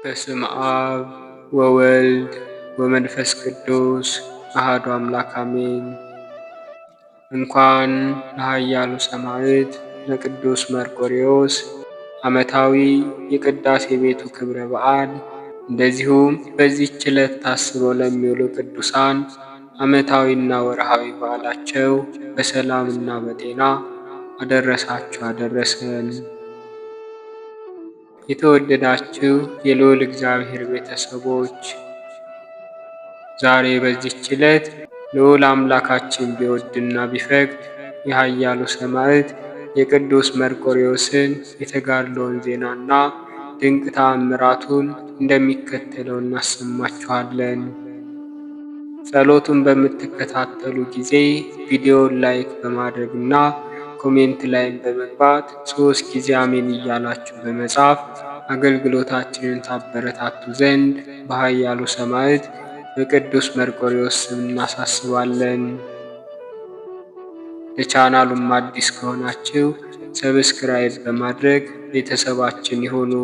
በስም አብ ወወልድ ወመንፈስ ቅዱስ አሐዱ አምላክ አሜን። እንኳን ለኃያሉ ሰማዕት ለቅዱስ መርቆሬዎስ ዓመታዊ የቅዳሴ ቤቱ ክብረ በዓል እንደዚሁም በዚህች ዕለት ታስበው ለሚውሉ ቅዱሳን ዓመታዊና ወርሃዊ በዓላቸው በሰላምና በጤና አደረሳችሁ አደረሰን። የተወደዳችሁ የልዑል እግዚአብሔር ቤተሰቦች ዛሬ በዚህች ዕለት ልዑል አምላካችን ቢወድና ቢፈቅድ የኃያሉ ሰማዕት የቅዱስ መርቆሬዎስን የተጋድሎውን ዜናና ድንቅ ተአምራቱን እንደሚከተለው እናሰማችኋለን። ጸሎቱን በምትከታተሉ ጊዜ ቪዲዮውን ላይክ በማድረግና ኮሜንት ላይም በመግባት 3 ጊዜ አሜን እያላችሁ በመጻፍ አገልግሎታችንን ታበረታቱ ዘንድ በኃያሉ ሰማዕት በቅዱስ መርቆሬዎስ ስም እናሳስባለን። ለቻናሉም አዲስ ከሆናችሁ ሰብስክራይብ በማድረግ ቤተሰባችን ይሁኑ።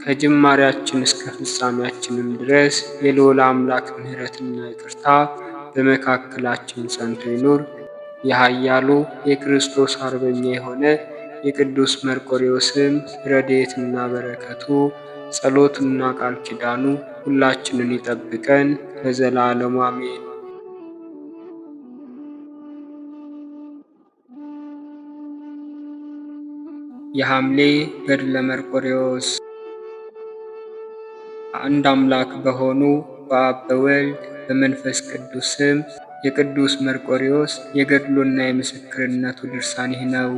ከጅማሬያችን እስከ ፍጻሜያችንም ድረስ የልዑል አምላክ ምሕረትና ይቅርታ በመካከላችን ጸንቶ ይኑር። የኃያሉ የክርስቶስ አርበኛ የሆነ የቅዱስ መርቆሬዎስም ረድኤትና በረከቱ ጸሎቱና ቃል ኪዳኑ ሁላችንን ይጠብቀን ለዘላለሙ አሜን። የሐምሌ ገድለ መርቆሬዎስ። አንድ አምላክ በሆኑ በአብ በወልድ በመንፈስ ቅዱስ ስም የቅዱስ መርቆሬዎስ የገድሉና የምስክርነቱ ድርሳን ይህ ነው።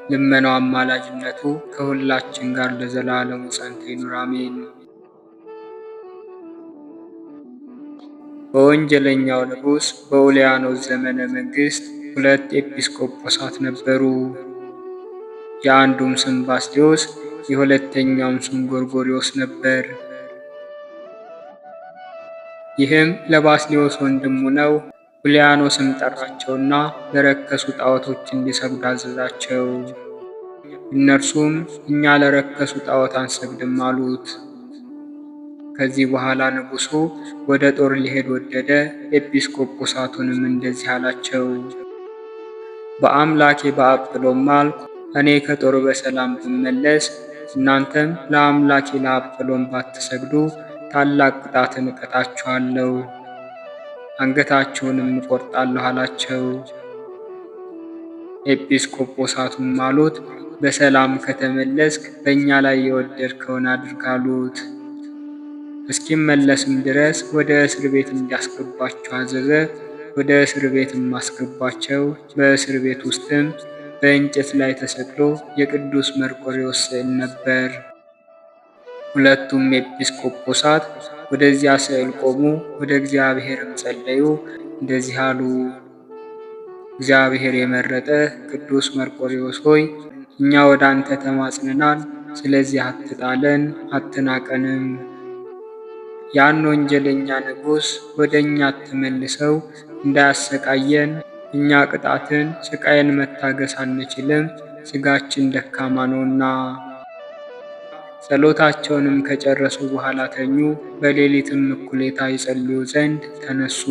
ልመናው አማላጅነቱ ከሁላችን ጋር ለዘላለሙ ጸንቶ ይኑር አሜን። በወንጀለኛው ንጉሥ በኡልያኖስ ዘመነ መንግሥት 2 ኤጲስቆጶሳት ነበሩ። የአንዱም ስም ባስልዮስ የሁለተኛውም ስም ጎርጎርዮስ ነበር። ይህም ለባስልዮስ ወንድሙ ነው። ኡልያኖስም ጠራቸውና ለረከሱ ጣዖቶች እንዲሰግዱ አዘዛቸው። እነርሱም እኛ ለረከሱ ጣዖት አንሰግድም አሉት። ከዚህ በኋላ ንጉሡ ወደ ጦር ሊሄድ ወደደ። ኤጲስቆጶሳቱንም እንደዚህ አላቸው፣ በአምላኬ በአጵሎን ማልኩ። እኔ ከጦር በሰላም ብመለስ እናንተም ለአምላኬ ለአጵሎን ባትሰግዱ ታላቅ ቅጣትን እቀጣችኋለሁ፣ አንገታችሁንም እቆርጣለሁ አላቸው። ኤጲስቆጶሳቱም አሉት፣ በሰላም ከተመለስክ በእኛ ላይ የወደድከውን አድርግ አሉት። እስኪመለስም ድረስ ወደ እስር ቤት እንዲያስገባቸው አዘዘ። ወደ እስር ቤትም አስገባቸው። በእስር ቤት ውስጥም በእንጨት ላይ ተሰቅሎ የቅዱስ መርቆሬዎስ ስዕል ነበር። ሁለቱም ኤጲስቆጶሳት ወደዚያ ስዕል ቆሙ፣ ወደ እግዚአብሔርም ጸለዩ፣ እንደዚህ አሉ። እግዚአብሔር የመረጠ ቅዱስ መርቆሬዎስ ሆይ እኛ ወደ አንተ ተማጽነናል። ስለዚህ አትጣለን፣ አትናቀንም። ያን ወንጀለኛ ንጉሥ ወደ እኛ አትመልሰው፣ እንዳያሰቃየን። እኛ ቅጣትን ስቃይን መታገስ አንችልም፣ ሥጋችን ደካማ ነውና። ጸሎታቸውንም ከጨረሱ በኋላ ተኙ። በሌሊትም እኩሌታ ይጸልዩ ዘንድ ተነሱ።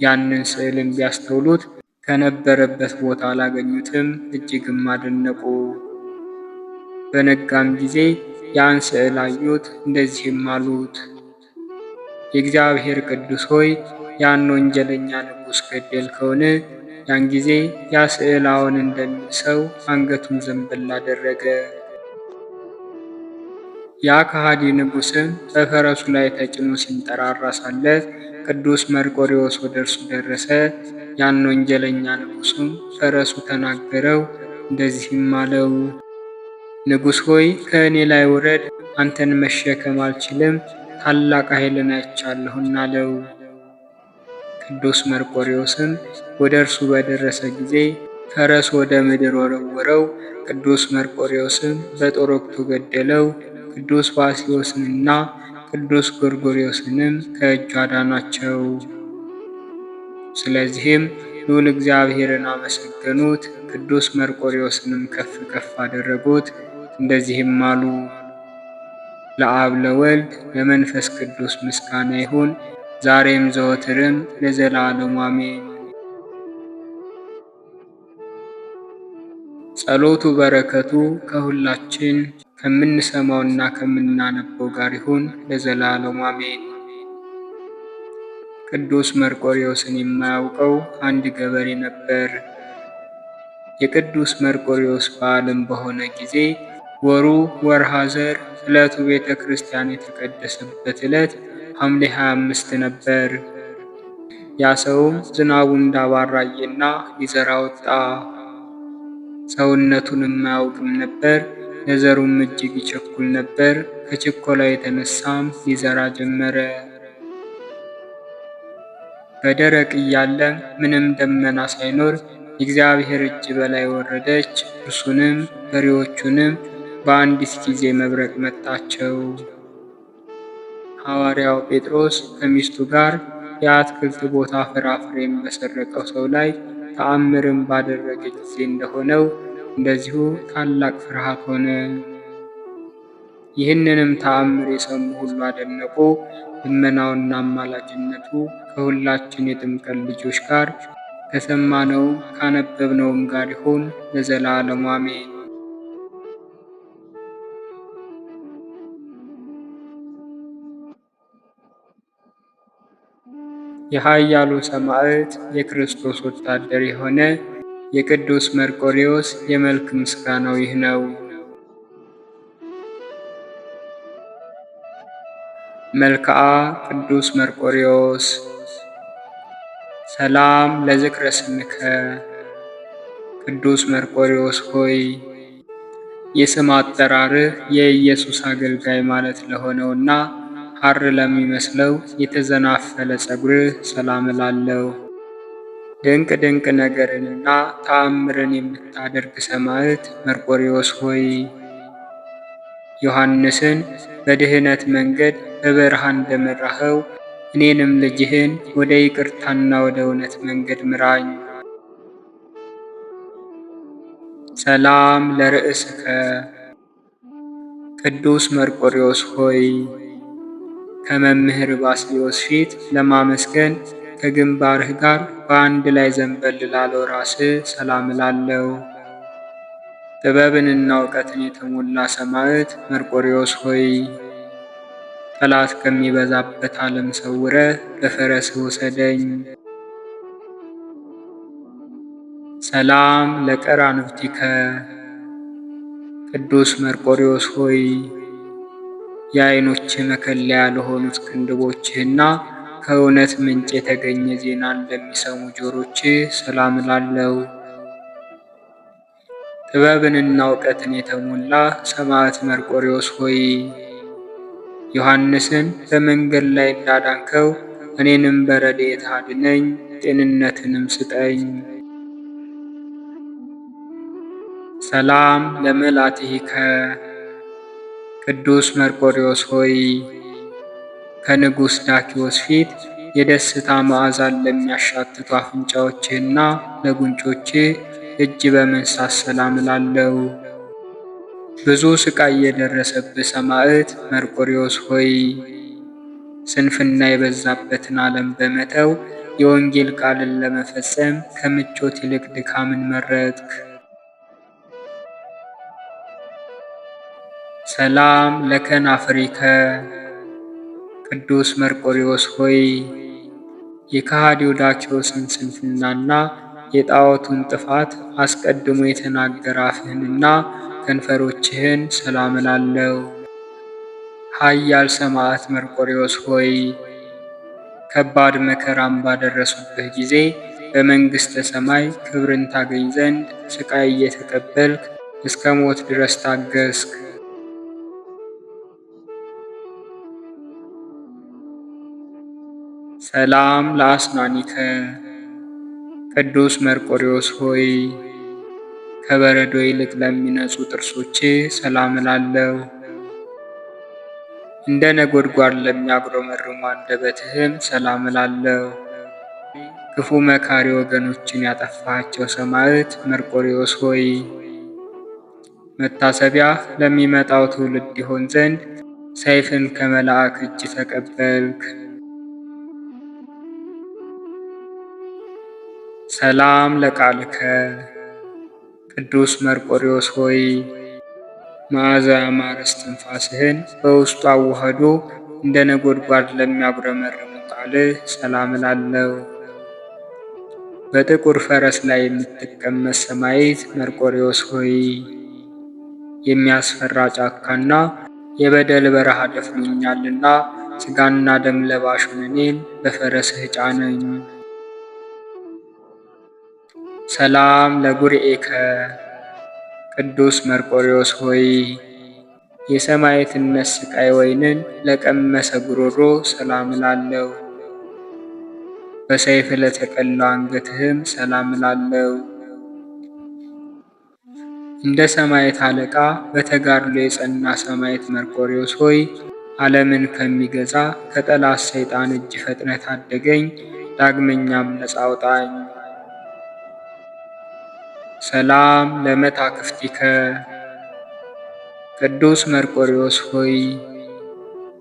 ያንን ስዕልም ቢያስተውሉት ከነበረበት ቦታ አላገኙትም፣ እጅግም አደነቁ። በነጋም ጊዜ ያን ስዕል አዩት፣ እንደዚህም አሉት፣ የእግዚአብሔር ቅዱስ ሆይ ያን ወንጀለኛ ንጉሥ ገደልከውን? ያን ጊዜ ያ ስዕል አዎን እንደሚል ሰው አንገቱን ዘንበል አደረገ። ያ ከሃዲ ንጉሥም በፈረሱ ላይ ተጭኖ ሲንጠራራ ሳለ ቅዱስ መርቆሬዎስ ወደ እርሱ ደረሰ። ያን ወንጀለኛ ንጉሡም ፈረሱ ተናገረው፣ እንደዚህም አለው፣ ንጉሥ ሆይ ከእኔ ላይ ውረድ፣ አንተን መሸከም አልችልም፣ ታላቅ ኃይልን አይቻለሁና አለው። ቅዱስ መርቆሬዎስም ወደ እርሱ በደረሰ ጊዜ ፈረሱ ወደ ምድር ወረወረው። ቅዱስ መርቆሬዎስም በጦር ወግቶ ገደለው። ቅዱስ ባስልዮስንና ቅዱስ ጎርጎርዮስንም ከእጁ አዳናቸው። ስለዚህም ልዑል እግዚአብሔርን አመሰገኑት። ቅዱስ መርቆሬዎስንም ከፍ ከፍ አደረጉት። እንደዚህም አሉ። ለአብ ለወልድ ለመንፈስ ቅዱስ ምስጋና ይሁን ዛሬም ዘወትርም ለዘላለሙ አሜን። ጸሎቱ በረከቱ ከሁላችን ከምንሰማውና ከምናነበው ጋር ይሁን ለዘላለሙ አሜን። ቅዱስ መርቆሬዎስን የማያውቀው አንድ ገበሬ ነበር። የቅዱስ መርቆሬዎስ በዓልም በሆነ ጊዜ ወሩ ወርሃ ዘር፣ ዕለቱ ቤተ ክርስቲያን የተቀደሰበት ዕለት ሐምሌ 25 ነበር። ያ ሰውም ዝናቡ እንዳባራየና ሊዘራ ወጣ። ሰውነቱንም አያውቅም ነበር። ለዘሩም እጅግ ይቸኩል ነበር። ከችኮላ የተነሳም ሊዘራ ጀመረ። በደረቅ እያለ ምንም ደመና ሳይኖር የእግዚአብሔር እጅ በላይ ወረደች። እርሱንም በሬዎቹንም በአንዲት ጊዜ መብረቅ መታቸው። ሐዋርያው ጴጥሮስ ከሚስቱ ጋር የአትክልት ቦታ ፍራፍሬን በሰረቀው ሰው ላይ ተአምርን ባደረገ ጊዜ እንደሆነው እንደዚሁ ታላቅ ፍርሃት ሆነ። ይህንንም ተአምር የሰሙ ሁሉ አደነቁ። ልመናውና አማላጅነቱ ከሁላችን የጥምቀት ልጆች ጋር ከሰማነውም ካነበብነውም ጋር ይሁን ለዘላለሙ አሜን። የኃያሉ ሰማዕት የክርስቶስ ወታደር የሆነ የቅዱስ መርቆሬዎስ የመልክ ምስጋናው ይህ ነው። መልክዓ ቅዱስ መርቆሬዎስ። ሰላም ለዝክረ ስምከ ቅዱስ መርቆሬዎስ ሆይ የስም አጠራርህ የኢየሱስ አገልጋይ ማለት ለሆነውና ሐር ለሚመስለው የተዘናፈለ ጸጉርህ ሰላም እላለሁ። ድንቅ ድንቅ ነገርንና ተአምርን የምታደርግ ሰማዕት መርቆሬዎስ ሆይ ዮሐንስን በድህነት መንገድ በበረሃ እንደመራኸው እኔንም ልጅህን ወደ ይቅርታና ወደ እውነት መንገድ ምራኝ። ሰላም ለርእስከ ቅዱስ መርቆሬዎስ ሆይ ከመምህር ባስልዮስ ፊት ለማመስገን ከግንባርህ ጋር በአንድ ላይ ዘንበል ላለው ራስህ ሰላም እላለሁ። ጥበብንና እውቀትን የተሞላ ሰማዕት መርቆሬዎስ ሆይ ጠላት ከሚበዛበት ዓለም ሰውረህ በፈረስህ ውሰደኝ። ሰላም ለቀራንብቲከ ቅዱስ መርቆሬዎስ ሆይ የዓይኖች መከለያ ለሆኑት ቅንድቦችህና ከእውነት ምንጭ የተገኘ ዜና እንደሚሰሙ ጆሮችህ ሰላም እላለሁ። ጥበብንና እውቀትን የተሞላ ሰማዕት መርቆሬዎስ ሆይ ዮሐንስን በመንገድ ላይ እንዳዳንከው እኔንም በረድኤትህ አድነኝ፣ ጤንነትንም ስጠኝ። ሰላም ለመላትሂከ ቅዱስ መርቆሬዎስ ሆይ ከንጉሥ ዳኪዎስ ፊት የደስታ መዓዛን ለሚያሻትቱ አፍንጫዎችህና ለጉንጮችህ እጅ በመንሳት ሰላም እላለሁ። ብዙ ሥቃይ የደረሰብህ ሰማዕት መርቆሬዎስ ሆይ ስንፍና የበዛበትን ዓለም በመተው የወንጌል ቃልን ለመፈጸም ከምቾት ይልቅ ድካምን መረጥክ። ሰላም ለከናፍሪከ ቅዱስ መርቆሬዎስ ሆይ የከሃዲው ዳኪዎስን ስንፍናና የጣዖቱን ጥፋት አስቀድሞ የተናገረ አፍህንና ከንፈሮችህን ሰላም እላለሁ። ኃያል ሰማዕት መርቆሬዎስ ሆይ ከባድ መከራም ባደረሱብህ ጊዜ በመንግሥተ ሰማይ ክብርን ታገኝ ዘንድ ሥቃይ እየተቀበልክ እስከ ሞት ድረስ ታገስክ። ሰላም ለአስናኒከ ቅዱስ መርቆሬዎስ ሆይ ከበረዶ ይልቅ ለሚነጹ ጥርሶችህ ሰላም እላለሁ። እንደ ነጎድጓድ ለሚያጉረመርሙ አንደበትህም ሰላም እላለሁ። ክፉ መካሪ ወገኖችን ያጠፋቸው ሰማዕት መርቆሬዎስ ሆይ መታሰቢያ ለሚመጣው ትውልድ ይሆን ዘንድ ሰይፍን ከመልአክ እጅ ተቀበልክ። ሰላም ለቃልከ ቅዱስ መርቆሬዎስ ሆይ መዓዛ ያማረ እስትንፋስህን በውስጡ አዋህዶ እንደ ነጎድጓድ ለሚያጉረመርሙ ቃልህ ሰላም እላለሁ። በጥቁር ፈረስ ላይ የምትቀመጥ ሰማዕት መርቆሬዎስ ሆይ የሚያስፈራ ጫካና የበደል በረሃ ደፍኖኛልና ሥጋና ደም ለባሹን እኔን በፈረስህ ጫነኝ። ሰላም ለጉርኤከ ቅዱስ መርቆሬዎስ ሆይ የሰማዕትነት ሥቃይ ወይንን ለቀመሰ ጉሮሮ ሰላም እላለሁ። በሰይፍ ለተቀላው አንገትህም ሰላም እላለሁ። እንደ ሰማዕት አለቃ በተጋድሎ የጸና ሰማዕት መርቆሬዎስ ሆይ ዓለምን ከሚገዛ ከጠላት ሰይጣን እጅ ፈጥነህ ታደገኝ፣ ዳግመኛም ነፃ አውጣኝ። ሰላም ለመታክፍቲከ ቅዱስ መርቆሬዎስ ሆይ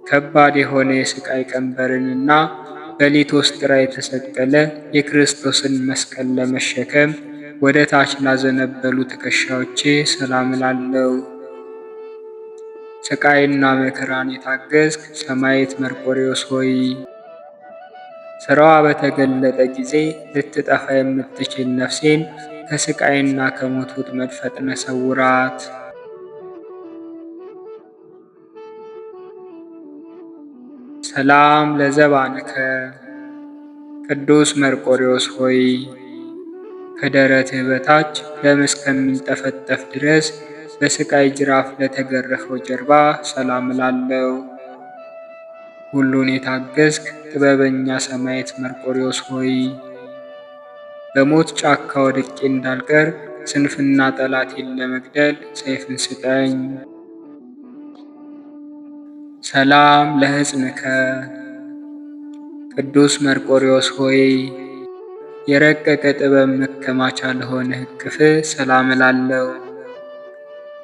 ከባድ የሆነ የሥቃይ ቀንበርንና በሊቶስጥራ የተሰቀለ የክርስቶስን መስቀል ለመሸከም ወደ ታች ላዘነበሉ ትከሻዎቼ ሰላም እላለሁ። ሥቃይና መከራን የታገዝክ ሰማዕት መርቆሬዎስ ሆይ ሥራዋ በተገለጠ ጊዜ ልትጠፋ የምትችል ነፍሴን ከሥቃይና ከሞት ወጥመድ ፈጥነህ ሰውራት። ሰላም ለዘባንከ ቅዱስ መርቆሬዎስ ሆይ ከደረትህ በታች ደም እስከሚንጠፈጠፍ ድረስ በሥቃይ ጅራፍ ለተገረፈው ጀርባ ሰላም እላለሁ። ሁሉን የታገዝክ ጥበበኛ ሰማዕት መርቆሬዎስ ሆይ በሞት ጫካ ወድቄ እንዳልቀር ስንፍና ጠላቴን ለመግደል ሰይፍን ስጠኝ። ሰላም ለሕፅንከ ቅዱስ መርቆሬዎስ ሆይ የረቀቀ ጥበብ መከማቻ ለሆነ እቅፍህ ሰላም እላለሁ።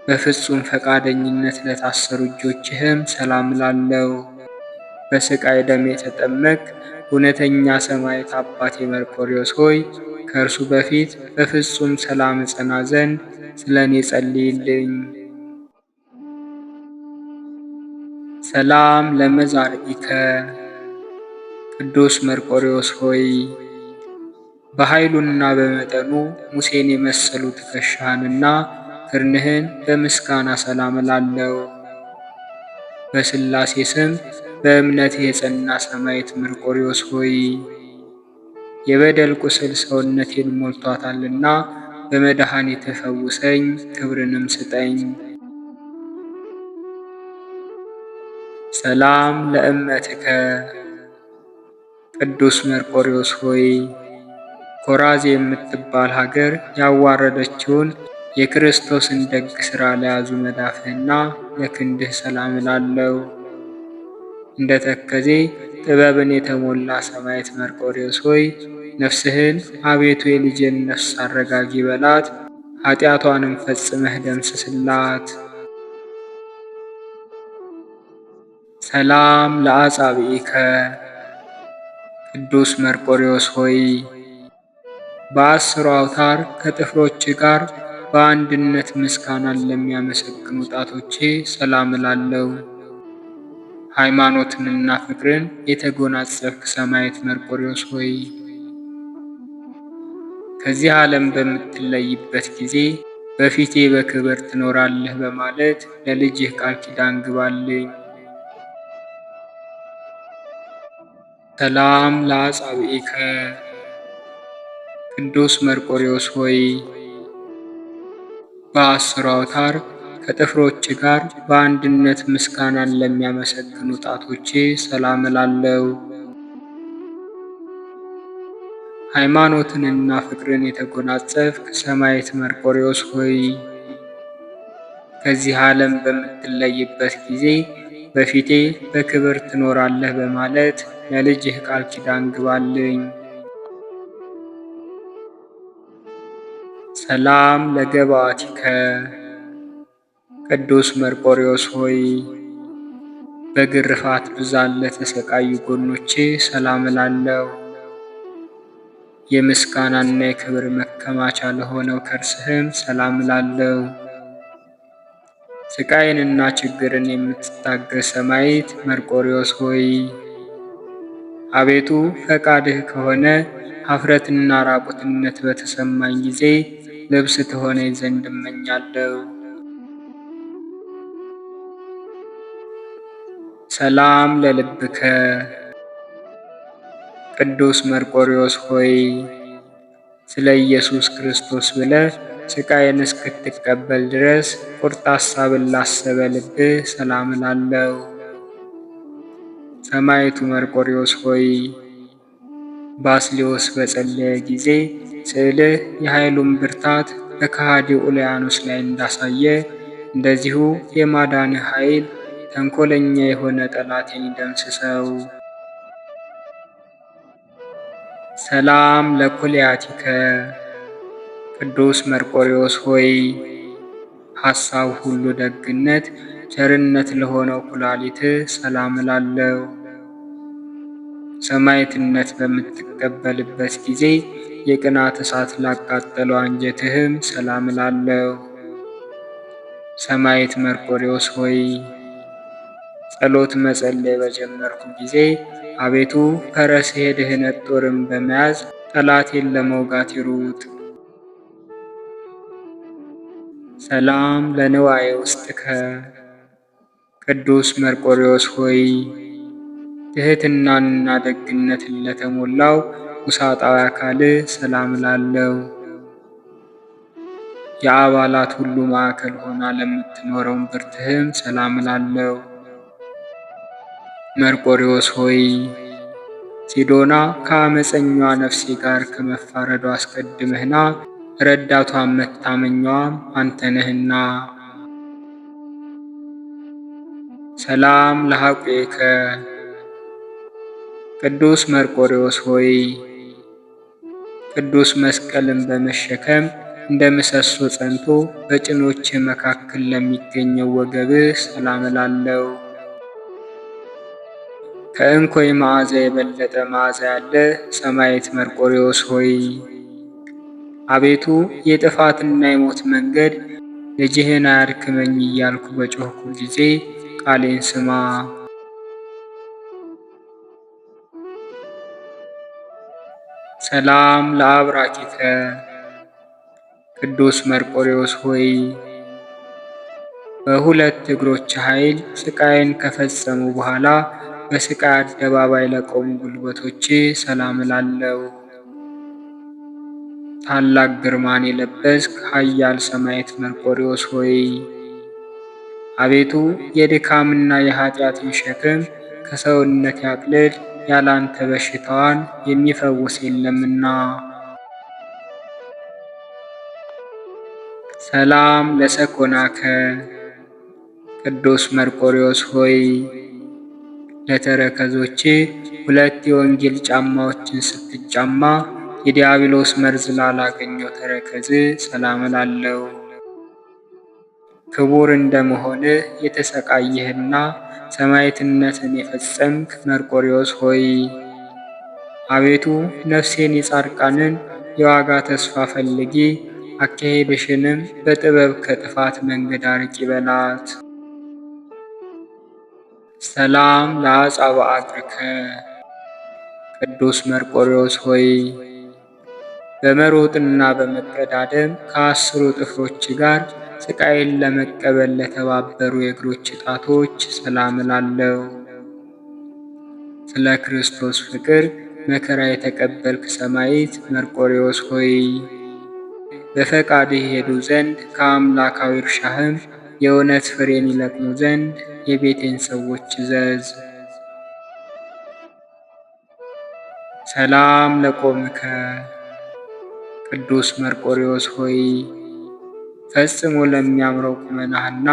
በፍጹም ፈቃደኝነት ለታሰሩ እጆችህም ሰላም እላለሁ። በሥቃይ ደም የተጠመቅ እውነተኛ ሰማዕት አባቴ መርቆሬዎስ ሆይ ከእርሱ በፊት በፍጹም ሰላም እጸና ዘንድ ስለ እኔ ጸልይልኝ። ሰላም ለመዛርኢከ ቅዱስ መርቆሬዎስ ሆይ በኃይሉና በመጠኑ ሙሴን የመሰሉ ትከሻህንና ክርንህን በምስጋና ሰላም እላለሁ። በሥላሴ ስም በእምነትህ የጸና ሰማዕት መርቆሬዎስ ሆይ የበደል ቁስል ሰውነቴን ሞልቷታልና በመድኃኒትህ ፈውሰኝ፣ ክብርንም ስጠኝ። ሰላም ለእመትከ ቅዱስ መርቆሬዎስ ሆይ ኮራዝ የምትባል ሀገር ያዋረደችውን የክርስቶስን ደግ ሥራ ለያዙ መዳፍህና ለክንድህ ሰላም እላለሁ። እንደ ተከዜ ጥበብን የተሞላ ሰማዕት መርቆሬዎስ ሆይ ነፍስህን አቤቱ የልጄን ነፍስ አረጋጊ በላት፣ ኃጢአቷንም ፈጽመህ ደምስስላት። ሰላም ለአጻብዒከ ቅዱስ መርቆሬዎስ ሆይ በአስሩ አውታር ከጥፍሮች ጋር በአንድነት ምስጋናን ለሚያመሰግኑ ጣቶቼ ሰላም እላለሁ። ሃይማኖትንና ፍቅርን የተጎናጸፍክ ሰማዕት መርቆሬዎስ ሆይ ከዚህ ዓለም በምትለይበት ጊዜ በፊቴ በክብር ትኖራለህ በማለት ለልጅህ ቃል ኪዳን ግባልኝ። ሰላም ለአጻብዒከ ቅዱስ መርቆሬዎስ ሆይ በአስሩ አውታር ከጥፍሮች ጋር በአንድነት ምስጋናን ለሚያመሰግኑ ጣቶቼ ሰላም እላለሁ። ሃይማኖትንና ፍቅርን የተጎናጸፍክ ሰማዕት መርቆሬዎስ ሆይ ከዚህ ዓለም በምትለይበት ጊዜ በፊቴ በክብር ትኖራለህ በማለት ለልጅህ ቃል ኪዳን ግባልኝ። ሰላም ለገባቲከ ቅዱስ መርቆሬዎስ ሆይ በግርፋት ብዛት ለተሰቃዩ ጎኖቼ ሰላም እላለሁ። የምስጋናና የክብር መከማቻ ለሆነው ከርስህም ሰላም እላለሁ። ስቃይንና ችግርን የምትታገስ ሰማዕት መርቆሬዎስ ሆይ አቤቱ ፈቃድህ ከሆነ ኀፍረትና ራቁትነት በተሰማኝ ጊዜ ልብስ ትሆነኝ ዘንድ እመኛለሁ። ሰላም ለልብከ ቅዱስ መርቆሬዎስ ሆይ ስለ ኢየሱስ ክርስቶስ ብለህ ስቃይን እስክትቀበል ድረስ ቁርጥ ሐሳብን ላሰበ ልብህ ሰላም እላለሁ። ሰማዕቱ መርቆሬዎስ ሆይ ባስልዮስ በጸለየ ጊዜ ስዕልህ የኃይሉን ብርታት በከሃዲው ኡልያኖስ ላይ እንዳሳየ እንደዚሁ የማዳንህ ኃይል ተንኰለኛ የሆነ ጠላቴን ይደምስሰው። ሰላም ለኩልያቲከ ቅዱስ መርቆሬዎስ ሆይ ሐሳብ ሁሉ ደግነት፣ ቸርነት ለሆነው ኩላሊትህ ሰላም እላለሁ። ሰማዕትነት በምትቀበልበት ጊዜ የቅናት እሳት ላቃጠለው አንጀትህም ሰላም እላለሁ። ሰማዕት መርቆሬዎስ ሆይ ጸሎት መጸለይ በጀመርኩ ጊዜ አቤቱ ፈረስህ የድኅነት ጦርን በመያዝ ጠላቴን ለመውጋት ይሩጥ። ሰላም ለንዋየ ውስጥከ ቅዱስ መርቆሬዎስ ሆይ ትሕትናንና ደግነትን ለተሞላው ውሳጣዊ አካልህ ሰላም እላለሁ። የአባላት ሁሉ ማዕከል ሆና ለምትኖረው እምብርትህም ሰላም እላለሁ። መርቆሬዎስ ሆይ ሲዶና ከአመፀኛዋ ነፍሴ ጋር ከመፋረዷ አስቀድመህና ረዳቷም መታመኛዋም አንተ ነህና። ሰላም ለሐቁከ ቅዱስ መርቆሬዎስ ሆይ ቅዱስ መስቀልን በመሸከም እንደ ምሰሶ ጸንቶ በጭኖች መካከል ለሚገኘው ወገብህ ሰላም እላለሁ። ከእንኮይ መዓዛ የበለጠ መዓዛ ያለ ሰማዕት መርቆሬዎስ ሆይ አቤቱ የጥፋትና የሞት መንገድ ልጅህን አያድክመኝ እያልኩ በጮኽኩ ጊዜ ቃሌን ስማ። ሰላም ለአብራኪከ ቅዱስ መርቆሬዎስ ሆይ በሁለት እግሮች ኃይል ስቃይን ከፈጸሙ በኋላ በስቃይ አደባባይ ለቆሙ ጉልበቶች ሰላም እላለሁ። ታላቅ ግርማን የለበስክ ኃያል ሰማዕት መርቆሬዎስ ሆይ አቤቱ የድካምና የኃጢአትን ሸክም ከሰውነት ያቅልል፣ ያላንተ በሽታዋን የሚፈውስ የለምና። ሰላም ለሰኮናከ ቅዱስ መርቆሬዎስ ሆይ ለተረከዞች ሁለት የወንጌል ጫማዎችን ስትጫማ የዲያብሎስ መርዝ ላላገኘው ተረከዝ ሰላም እላለሁ። ክቡር እንደመሆንህ የተሰቃየህና ሰማዕትነትን የፈጸምክ መርቆሬዎስ ሆይ አቤቱ ነፍሴን የጻድቃንን የዋጋ ተስፋ ፈልጊ፣ አካሄድሽንም በጥበብ ከጥፋት መንገድ አርቂ በላት። ሰላም ለአጻብዓ እግርከ ቅዱስ መርቆሬዎስ ሆይ በመሮጥና በመቀዳደም ከ10 ጥፍሮች ጋር ስቃይን ለመቀበል ለተባበሩ የእግሮች ጣቶች ሰላም እላለሁ። ስለ ክርስቶስ ፍቅር መከራ የተቀበልክ ሰማዕት መርቆሬዎስ ሆይ በፈቃድህ ይሄዱ ዘንድ ከአምላካዊ እርሻህም የእውነት ፍሬን ይለቅሙ ዘንድ የቤቴን ሰዎች እዘዝ። ሰላም ለቆምከ ቅዱስ መርቆሬዎስ ሆይ ፈጽሞ ለሚያምረው ቁመናህና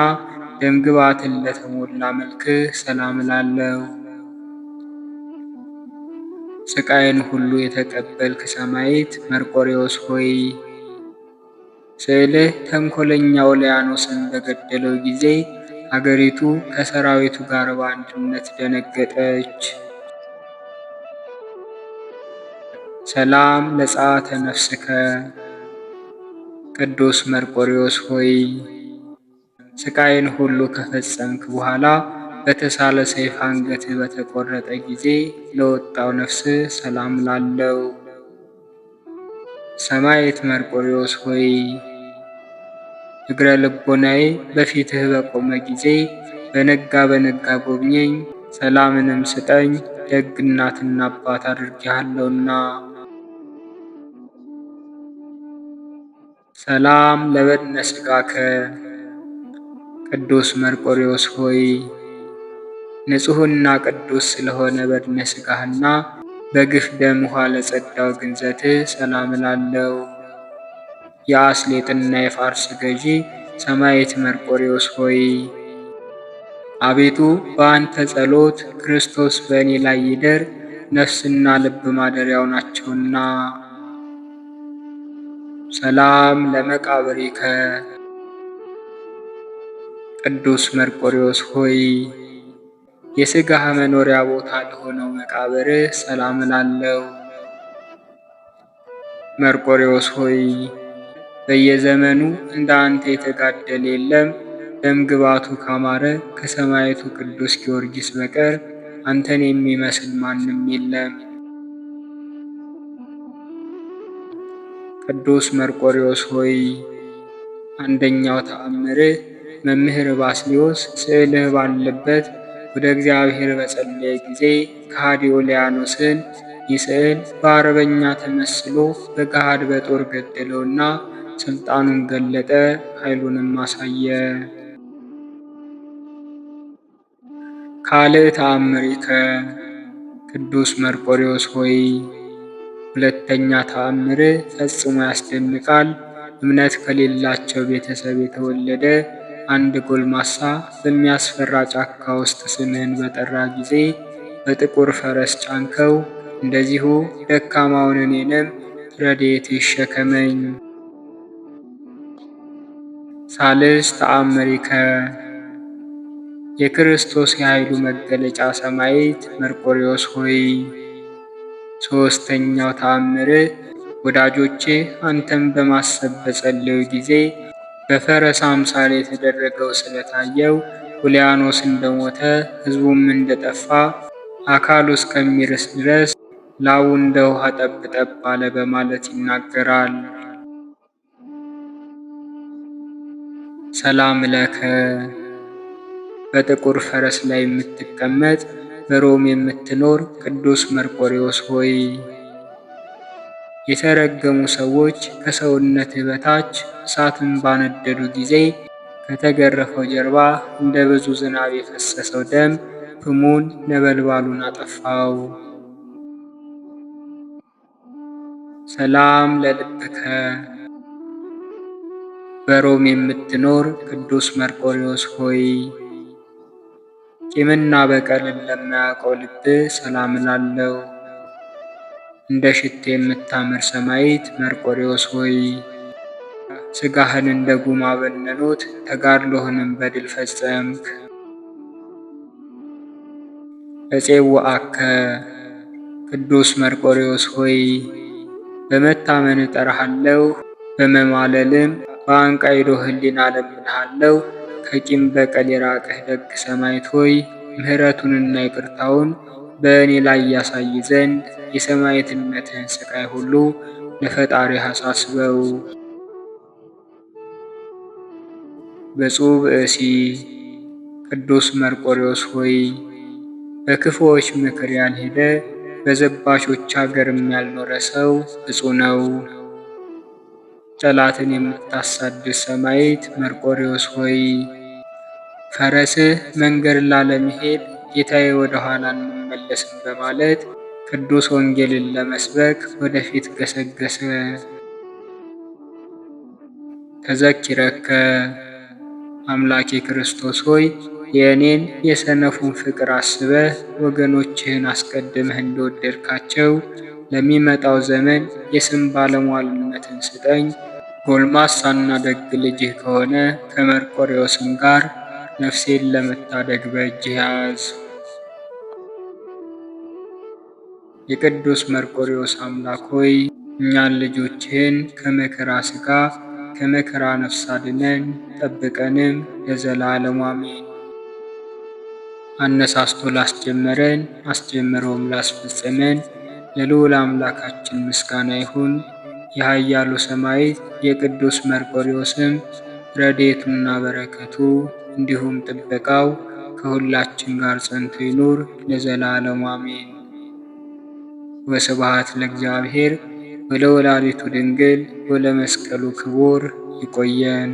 ደምግባትን ለተሞላ መልክህ ሰላም እላለሁ። ስቃይን ሁሉ የተቀበልክ ሰማዕት መርቆሬዎስ ሆይ ስዕልህ ተንኮለኛው ኦልያኖስን በገደለው ጊዜ አገሪቱ ከሰራዊቱ ጋር በአንድነት ደነገጠች። ሰላም ለጸአተ ነፍስከ ቅዱስ መርቆሬዎስ ሆይ ስቃይን ሁሉ ከፈጸምክ በኋላ በተሳለ ሰይፍ አንገትህ በተቆረጠ ጊዜ ለወጣው ነፍስህ ሰላም ላለው። ሰማዕት መርቆሬዎስ ሆይ እግረ ልቦናዬ በፊትህ በቆመ ጊዜ በነጋ ጎብኘኝ፣ ሰላምንም ስጠኝ፣ ደግ እናትና አባት አድርጌሃለሁና። ሰላም ለበድነ ሥጋከ ቅዱስ መርቆሬዎስ ሆይ ንጹሕና ቅዱስ ስለሆነ በድነ ሥጋህና በግፍ ደም ውኃ ለጸዳው ግንዘትህ ሰላም እላለሁ። የአስሌጥና የፋርስ ገዢ ሰማዕት መርቆሬዎስ ሆይ አቤቱ በአንተ ጸሎት ክርስቶስ በእኔ ላይ ይደር፣ ነፍስና ልብ ማደሪያው ናቸውና። ሰላም ለመቃብሪከ ቅዱስ መርቆሬዎስ ሆይ የሥጋህ መኖሪያ ቦታ ለሆነው መቃብርህ ሰላም እላለሁ። መርቆሬዎስ ሆይ በየዘመኑ እንደ አንተ የተጋደለ የለም። ደምግባቱ ካማረ ከሰማዕቱ ቅዱስ ጊዮርጊስ በቀር አንተን የሚመስል ማንም የለም። ቅዱስ መርቆሬዎስ ሆይ አንደኛው ተአምርህ መምህር ባስልዮስ ስዕልህ ባለበት ወደ እግዚአብሔር በጸለየ ጊዜ ከሃዲ ኦልያኖስን ይህ ስዕል በአርበኛ ተመስሎ በገሃድ በጦር ገደለውና ስልጣኑን ገለጠ፣ ኃይሉንም አሳየ። ካልዕ ተአምሪከ ቅዱስ መርቆሬዎስ ሆይ ሁለተኛ ተአምር ፈጽሞ ያስደንቃል። እምነት ከሌላቸው ቤተሰብ የተወለደ አንድ ጎልማሳ በሚያስፈራ ጫካ ውስጥ ስምህን በጠራ ጊዜ በጥቁር ፈረስ ጫንከው፣ እንደዚሁ ደካማውን እኔንም ረድኤት ይሸከመኝ። ሳልስ ተአምሪከ የክርስቶስ የኃይሉ መገለጫ ሰማዕት መርቆሬዎስ ሆይ ሦስተኛው ተአምር ወዳጆቼ አንተም በማሰብ በጸለዩ ጊዜ በፈረስ አምሳል የተደረገው ስለታየው ኡልያኖስ እንደሞተ ሕዝቡም እንደጠፋ አካሉ እስከሚርስ ድረስ ላቡ እንደ ውሃ ጠብ ጠብ አለ በማለት ይናገራል። ሰላም ለከ በጥቁር ፈረስ ላይ የምትቀመጥ በሮም የምትኖር ቅዱስ መርቆሬዎስ ሆይ የተረገሙ ሰዎች ከሰውነትህ በታች እሳትን ባነደዱ ጊዜ ከተገረፈው ጀርባ እንደ ብዙ ዝናብ የፈሰሰው ደም ፍሙን ነበልባሉን አጠፋው። ሰላም ለልብከ በሮም የምትኖር ቅዱስ መርቆሬዎስ ሆይ ቂምና በቀልን ለማያውቀው ልብ ሰላም እላለሁ። እንደ ሽት የምታምር ሰማዕት መርቆሬዎስ ሆይ ሥጋህን እንደ ጉም አበነኑት፣ ተጋድሎህንም በድል ፈጸምክ። እፄውዐከ ቅዱስ መርቆሬዎስ ሆይ በመታመን እጠራሃለሁ፣ በመማለልም በአንቃይዶ ሕሊና እለምንሃለሁ። ከቂም በቀል የራቅህ ደግ ሰማዕት ሆይ ምሕረቱንና ይቅርታውን በእኔ ላይ ያሳይ ዘንድ የሰማዕትነትህን ሥቃይ ሁሉ ለፈጣሪህ አሳስበው። ብፁዕ ብእሲ ቅዱስ መርቆሬዎስ ሆይ በክፉዎች ምክር ያልሄደ በዘባሾች አገርም ያልኖረ ሰው ብፁዕ ነው። ጠላትን የምታሳድድ ሰማዕት መርቆሬዎስ ሆይ ፈረስህ መንገድ ላለመሄድ ጌታዬ ወደ ኋላ እንመለስም በማለት ቅዱስ ወንጌልን ለመስበክ ወደፊት ገሰገሰ። ተዘኪረከ አምላኬ ክርስቶስ ሆይ የእኔን የሰነፉን ፍቅር አስበህ ወገኖችህን አስቀድመህ እንደወደድካቸው ለሚመጣው ዘመን የስም ባለሟልነትን ስጠኝ። ጎልማሳና ደግ ልጅህ ከሆነ ከመርቆሬዎስም ጋር ነፍሴን ለመታደግ በእጅህ ያዝ። የቅዱስ መርቆሬዎስ አምላክ ሆይ እኛን ልጆችህን ከመከራ ሥጋ ከመከራ ነፍስ አድነን ጠብቀንም ለዘላለሙ አሜን። አነሳስቶ ላስጀመረን አስጀምሮም ላስፈጸመን ለልዑል አምላካችን ምስጋና ይሁን። የኃያሉ ሰማዕት የቅዱስ መርቆሬዎስም ረድኤቱና በረከቱ እንዲሁም ጥበቃው ከሁላችን ጋር ጸንቶ ይኑር ለዘላለሙ አሜን። ወስብሐት ለእግዚአብሔር ወለወላዲቱ ድንግል ወለመስቀሉ ክቡር። ይቆየን።